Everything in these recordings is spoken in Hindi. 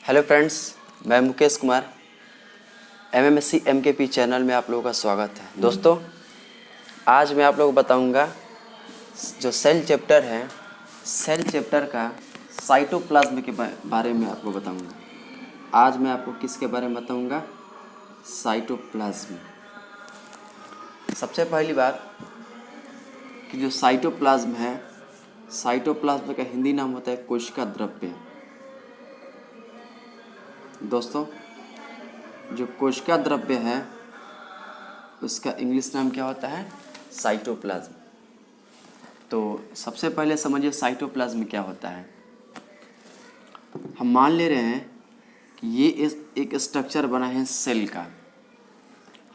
हेलो फ्रेंड्स, मैं Mukesh Kumar. MMSC MKP channel में आप लोगों का स्वागत है। दोस्तों, आज मैं आप लोगों को बताऊंगा जो सेल चैप्टर है, सेल चैप्टर का साइटोप्लाज्म के बारे में आपको बताऊंगा। आज मैं आपको किसके बारे में बताऊंगा? साइटोप्लाज्म। सबसे पहली बात कि जो साइटोप्लाज्म है, साइटोप्लाज्म का हिंदी नाम होता है कोशिका द्रव्य। दोस्तों, जो कोशिका द्रव्य है उसका इंग्लिश नाम क्या होता है? साइटोप्लाज्म। तो सबसे पहले समझिए साइटोप्लाज्म क्या होता है। हम मान ले रहे हैं कि ये एक स्ट्रक्चर बना है सेल का।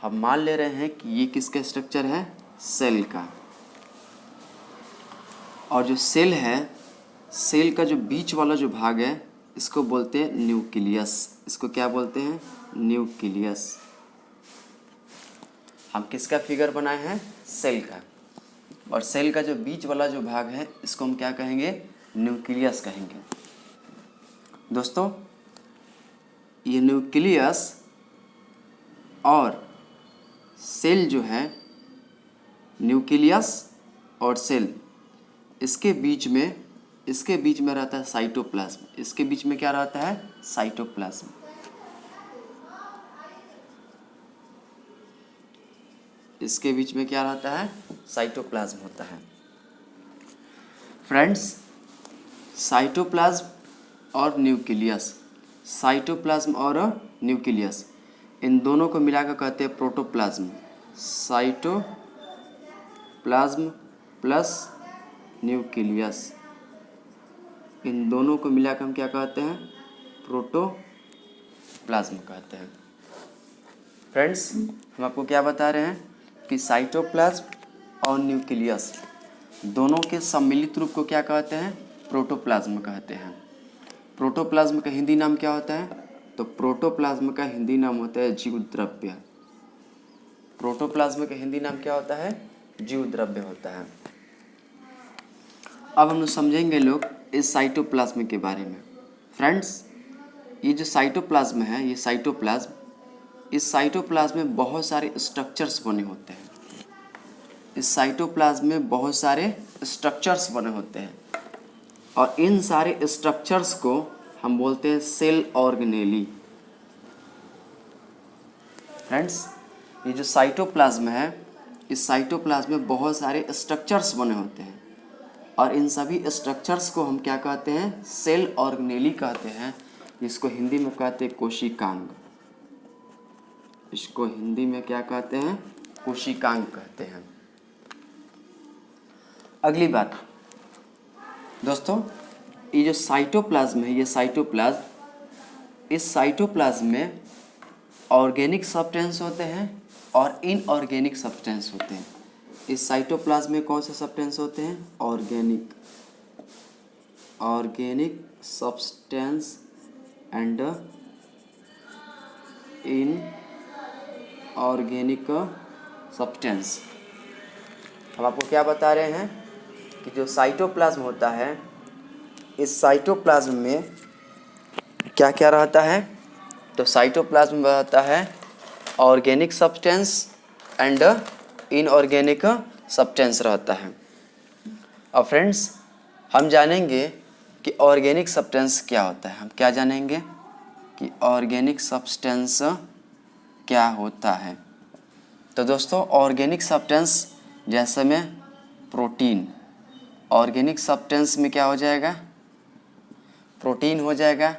हम मान ले रहे हैं कि ये किसका स्ट्रक्चर है? सेल का। और जो सेल है, सेल का जो बीच वाला जो भाग है इसको बोलते हैं न्यूक्लियस। इसको क्या बोलते हैं? न्यूक्लियस। हम किसका फिगर बनाए हैं? सेल का। और सेल का जो बीच वाला जो भाग है इसको हम क्या कहेंगे? न्यूक्लियस कहेंगे। दोस्तों, ये न्यूक्लियस और सेल जो है, न्यूक्लियस और सेल, इसके बीच में रहता है साइटोप्लाज्म। इसके बीच में क्या रहता है? साइटोप्लाज्म। इसके बीच में क्या रहता है? साइटोप्लाज्म होता है। फ्रेंड्स, साइटोप्लाज्म और न्यूक्लियस, साइटोप्लाज्म और न्यूक्लियस, इन दोनों को मिलाकर कहते हैं प्रोटोप्लाज्म। साइटोप्लाज्म प्लस न्यूक्लियस, इन दोनों को मिलाकर हम क्या कहते हैं? प्रोटोप्लाज्म कहते हैं। फ्रेंड्स, हम आपको क्या बता रहे हैं कि साइटोप्लाज्म और न्यूक्लियस दोनों के सम्मिलित रूप को क्या कहते हैं? प्रोटोप्लाज्म कहते हैं। प्रोटोप्लाज्म का हिंदी नाम क्या होता है? तो प्रोटोप्लाज्म का हिंदी नाम होता है जीव द्रव्य। प्रोटोप्लाज्म का हिंदी नाम क्या होता है? जीव द्रव्य होता है। अब हम लोग समझेंगे लोग इस साइटोप्लाज्म के बारे में। फ्रेंड्स, ये जो साइटोप्लाज्म है, ये साइटोप्लाज्म, इस साइटोप्लाज्म में बहुत सारे स्ट्रक्चर्स बने होते हैं। इस साइटोप्लाज्म में बहुत सारे स्ट्रक्चर्स बने होते हैं और इन सारे स्ट्रक्चर्स को हम बोलते हैं सेल ऑर्गेनेली। फ्रेंड्स, ये जो साइटोप्लाज्म है, इस साइटोप्लाज्म में बहुत सारे स्ट्रक्चर्स बने होते हैं और इन सभी स्ट्रक्चर्स को हम क्या कहते हैं? सेल ऑर्गेनेली कहते हैं। इसको हिंदी में कहते हैं कोशिकांग। इसको हिंदी में क्या कहते हैं? कोशिकांग कहते हैं। अगली बात दोस्तों, ये जो साइटोप्लाज्म है, ये साइटोप्लाज्म, इस साइटोप्लाज्म में ऑर्गेनिक सब्सटेंस होते हैं और इनऑर्गेनिक सब्सटेंस होते हैं। इस साइटोप्लाज्म में कौन से सब्सटेंस होते हैं? Organic substance and inorganic substance. हम आपको क्या बता रहे हैं कि जो साइटोप्लाज्म होता है, इस साइटोप्लाज्म में क्या क्या रहता है? तो साइटोप्लाज्म में रहता है organic substance and inorganic substance रहता है। अब फ्रेंड्स, हम जानेंगे कि ऑर्गेनिक सब्सटेंस क्या होता है। हम क्या जानेंगे कि ऑर्गेनिक सब्सटेंस क्या होता है। तो दोस्तों, ऑर्गेनिक सब्सटेंस जैसे में प्रोटीन, ऑर्गेनिक सब्सटेंस में क्या हो जाएगा? प्रोटीन हो जाएगा,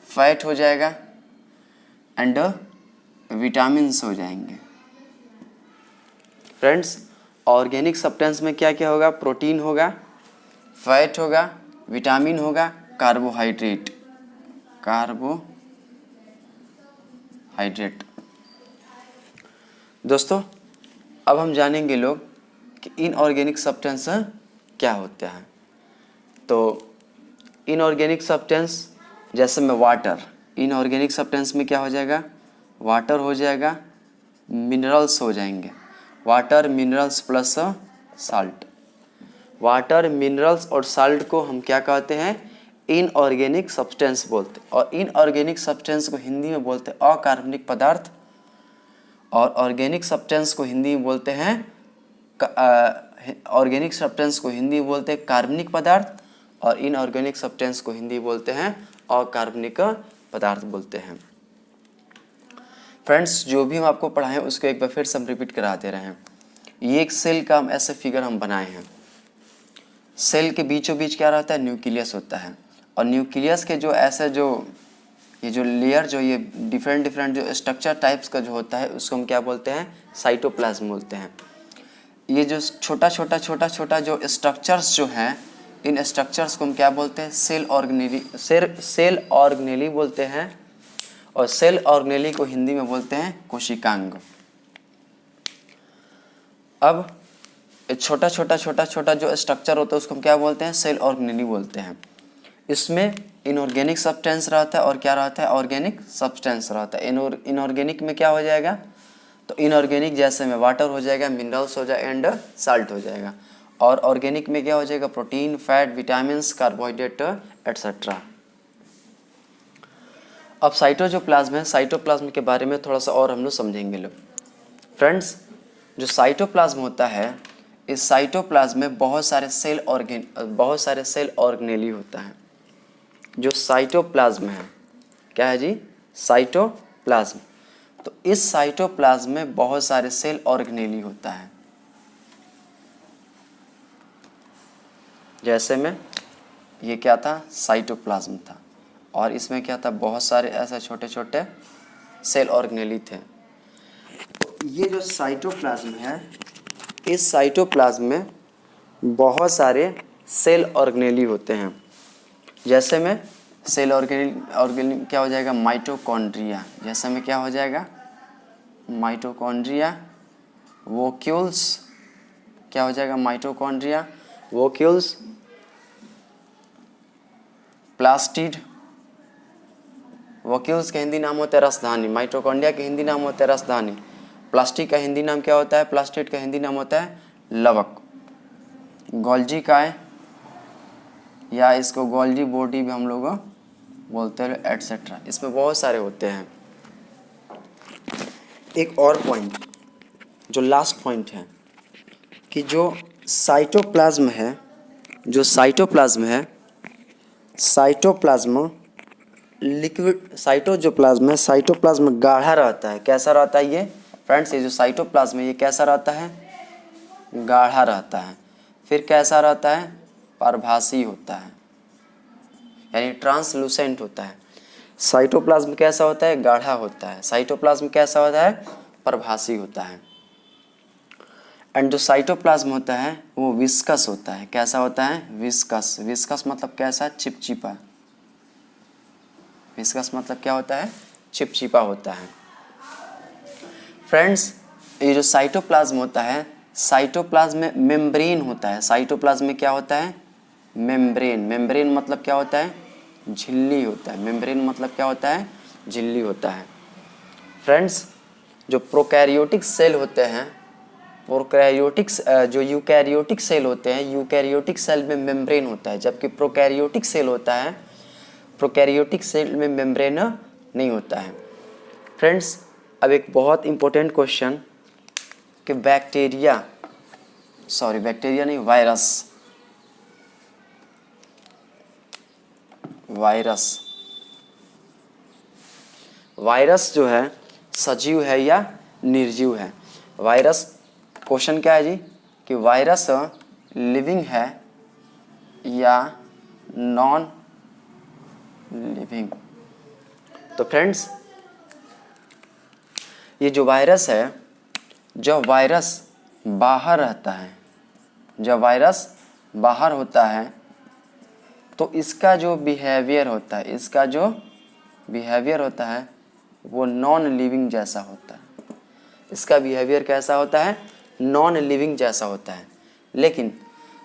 फैट हो जाएगा एंड विटामिन्स हो जाएंगे। फ्रेंड्स, ऑर्गेनिक सब्सटेंस में क्या क्या होगा? प्रोटीन होगा, फैट होगा, विटामिन होगा, कार्बोहाइड्रेट। दोस्तों, अब हम जानेंगे लोग कि इनऑर्गेनिक सब्सटेंस क्या होते हैं। तो इनऑर्गेनिक सब्सटेंस जैसे में वाटर, इनऑर्गेनिक सब्सटेंस में क्या हो जाएगा? वाटर हो जाएगा, मिनरल्स हो जाएंगे। Water, minerals plus salt. Water, minerals और साल्ट को हम क्या कहते हैं? इनऑर्गेनिक सब्सटेंस बोलते हैं, और इनऑर्गेनिक सब्सटेंस को हिंदी में बोलते हैं अकार्बनिक पदार्थ, और ऑर्गेनिक सब्सटेंस को हिंदी में बोलते हैं ऑर्गेनिक सब्सटेंस को हिंदी में बोलते हैं कार्बनिक पदार्थ, और इनऑर्गेनिक सब्सटेंस को हिंदी बोलते हैं अकार्बनिक पदार्थ बोलते हैं। फ्रेंड्स, जो भी हम आपको पढ़ाएं उसको एक बार फिर से हम रिपीट करा दे रहे हैं। ये एक सेल का हम ऐसे फिगर हम बनाए हैं। सेल के बीचों बीच क्या रहता है, न्यूक्लियस होता है, और न्यूक्लियस के जो ऐसे जो ये जो लेयर जो ये डिफरेंट डिफरेंट जो स्ट्रक्चर टाइप्स का जो होता है उसको हम क्या बोलते हैं, साइटोप्लाज्म बोलते हैं। ये जो छोटा छोटा जो स्ट्रक्चर्स जो हैं, इन स्ट्रक्चर्स को हम क्या बोलते हैं, सेल ऑर्गेनेली बोलते हैं, और सेल ऑर्गेनेली को हिंदी में बोलते हैं कोशिकांग। अब छोटा छोटा जो स्ट्रक्चर होता है उसको हम क्या बोलते हैं, सेल ऑर्गेनेली बोलते हैं। इसमें इनऑर्गेनिक सब्सटेंस रहता है और क्या रहता है, ऑर्गेनिक सब्सटेंस रहता है। इनऑर्गेनिक में क्या हो जाएगा, तो इनऑर्गेनिक जैसे में वाटर हो जाएगा, मिनरल्स हो जाएगा एंड साल्ट हो जाएगा, और ऑर्गेनिक में क्या हो जाएगा, protein, fat, vitamins, carbohydrate etcetera. अब साइटोप्लाज्म है, साइटोप्लाज्म के बारे में थोड़ा सा और हम लोग समझेंगे लोग। फ्रेंड्स, जो साइटोप्लाज्म होता है, इस साइटोप्लाज्म में बहुत सारे सेल ऑर्गेनेली होता है। जो साइटोप्लाज्म है, क्या है जी, साइटोप्लाज्म। तो इस साइटोप्लाज्म में बहुत सारे सेल ऑर्गेनेली होता है। जैसे में ये क्या था, साइटोप्लाज्म था, और इसमें क्या था, बहुत सारे ऐसे छोटे छोटे सेल ऑर्गेनेली थे। ये जो साइटोप्लाज्म है, इस साइटोप्लाज्म में बहुत सारे सेल ऑर्गेनेली होते हैं। जैसे में सेल ऑर्गेनेली क्या हो जाएगा, माइटोकॉन्ड्रिया। जैसे में क्या हो जाएगा, माइटोकॉन्ड्रिया, वोक्यूल्स, क्या हो जाएगा, माइटोकॉन्ड्रिया, वोक्यूल्स, प्लास्टिड। वोक्यूल्स का हिंदी नाम होता है रसधानी, माइटोकॉन्ड्रिया के हिंदी नाम होता है रसधानी, प्लास्टिक का हिंदी नाम क्या होता है, प्लास्टिड का हिंदी नाम होता है लवक, गोल्जी काय, या इसको गोल्जी बॉडी भी हम लोग बोलते हैं, एटसेट्रा। इसमें बहुत सारे होते हैं। एक और पॉइंट, जो लास्ट पॉइंट है, कि जो साइटोप्लाज्म है, साइटोप्लाज्म लिक्विड, साइटोप्लाज्म गाढ़ा रहता है। कैसा रहता है ये फ्रेंड्स, ये जो साइटोप्लाज्म है ये कैसा रहता है, गाढ़ा रहता है। फिर कैसा रहता है, पारभासी होता है, यानी ट्रांसलूसेंट होता है। साइटोप्लाज्म कैसा होता है, गाढ़ा होता है। साइटोप्लाज्म कैसा होता है, पारभासी होता है। एंड जो साइटोप्लाज्म होता है वो विस्कस होता है। कैसा होता है, विस्कस। विस्कस मतलब कैसा, चिपचिपा। विस्कस मतलब क्या होता है, चिपचिपा होता है। फ्रेंड्स, ये जो साइटोप्लाज्म होता है, साइटोप्लाज्म में मेम्ब्रेन होता है। साइटोप्लाज्म में क्या होता है, मेम्ब्रेन। मेम्ब्रेन मतलब क्या होता है, झिल्ली होता है। मेम्ब्रेन मतलब क्या होता है, झिल्ली होता है। फ्रेंड्स, जो प्रोकैरियोटिक सेल होते हैं, जो यूकैरियोटिक सेल होते हैं, यूकैरियोटिक सेल में मेम्ब्रेन होता है, जबकि प्रोकैरियोटिक सेल होता है, प्रोकैरियोटिक सेल में मेम्ब्रेन नहीं होता है। फ्रेंड्स, अब एक बहुत इंपॉर्टेंट क्वेश्चन कि बैक्टीरिया नहीं, वायरस जो है सजीव है या निर्जीव है। वायरस, क्वेश्चन क्या है जी, कि वायरस लिविंग है या नॉन लिविंग। तो फ्रेंड्स, ये जो वायरस है, जब वायरस बाहर रहता है, जब वायरस बाहर होता है तो इसका जो बिहेवियर होता है, वो नॉन लिविंग जैसा होता है। इसका बिहेवियर कैसा होता है, नॉन लिविंग जैसा होता है। लेकिन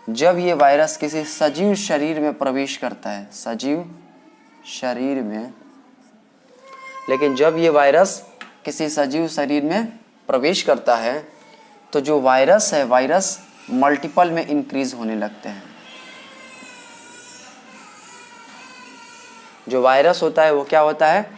जब ये वायरस किसी सजीव शरीर में प्रवेश करता है, जब ये वायरस किसी सजीव शरीर में प्रवेश करता है तो जो वायरस मल्टीपल में इंक्रीज होने लगते हैं। जो वायरस होता है वो क्या होता है,